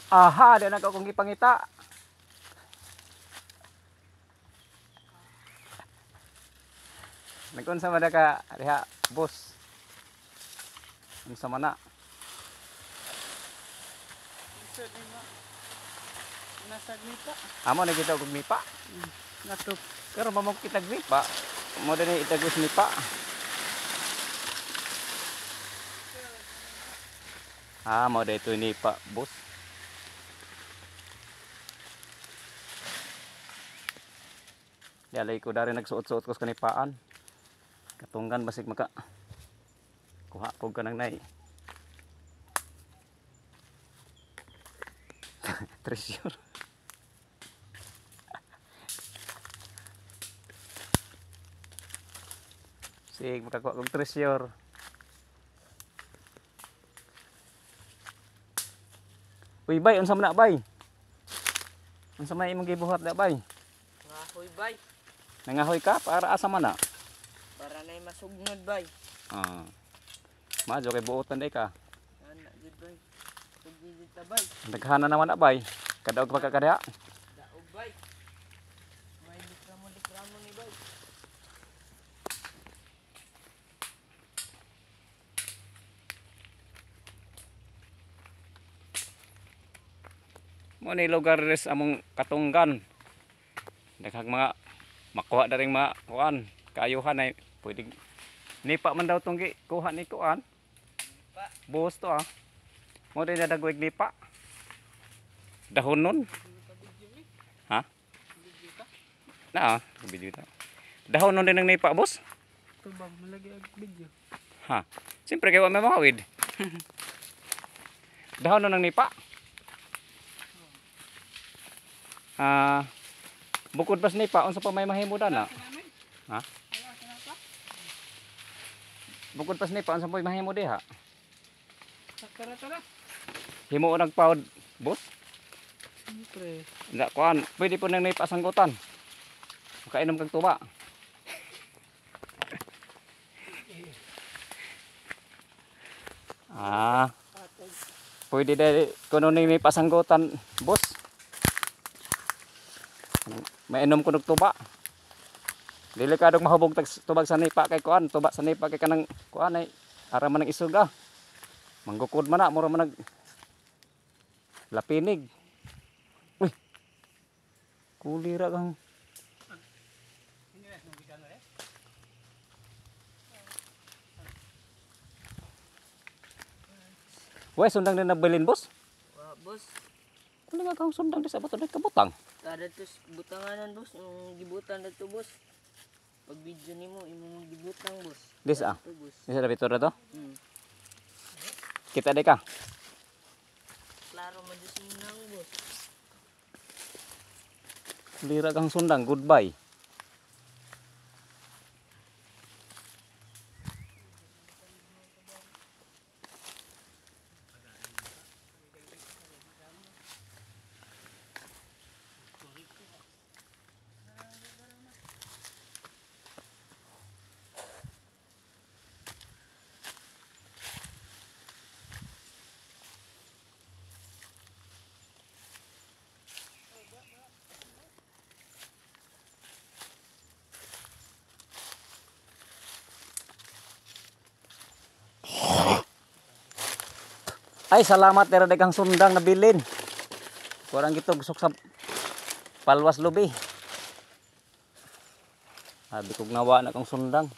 Aha, di na akong ipangita. Nagkunsa man ka diha, boss. Unsa man na? Nasa nipa. Amo na kita og nipa. Natop. Pero mamong kitag nipa. Mo dinhi itagos nipa. Mo dito nipa, boss. Yalay ko dari nagsuot-suot ko sa kanipaan. Katunggan basig maka kuha ko kanang nay. Treasure. Sig makakuha kong treasure. Uy bay, unsa man na bay? Unsa may imong gibuhat na bay? Ngahoy bay. Nangahoy ka para asa man na? Para na'y masugnod bay. Majo kay buotan day ka. Ana gid bay. Pagdidit ta bay. Daghana naman na bay. Kadaog pa ka kadiha. Daog bay. May likramo ni bay. Mo ni lugar res among katunggan. Daghang mga makuha daring mga kuan, kaayuhan ay pwedeng nipa man daw tong kuha ni kuan. Nipa. Buhos to Mo din nadagwig nipa. Dahon nun. Ha? Video ta. Dahon nun din ng nipa, boss. Ito ba malagi ang video. Ha. Siyempre kay wa may mawid. Dahon nun ng nipa. Bukod pas nipa, unsa pa may mahimo na? Ha? Bukod pas nipa, unsa pa may mahimo diha? Tara. Himo nag paud, boss? Siyempre. Nda kuan, pwede po nang nipa sanggutan. Makainom kag tuba. Pwede dahil kuno ning nipa sanggutan, boss. Mainom ko ng tuba. Delikadong mahubog tubag sa nipa kay kuan, tuba sa nipa kay kanang kuan ay ara man ng isuga. Manggukod man na, mura man nag lapinig. Uy. Kulira kang. Wes sundang din nabilin, boss. Boss. Kulira kang sundang di sa bato na kabutang. Kada tus butanganan boss, yung gibutan na to boss. Pag video nimo imong gibutang boss. Dis Ito, boss. Dis na bitura to. Hmm. Kita di ka. Klaro man jud nang boss. Kulira kang sundang, goodbye. Ay, salamat dere kang sundang nabilin. Kurang gitog sok sa palwas lubi. Sabi kog nawa na kang sundang.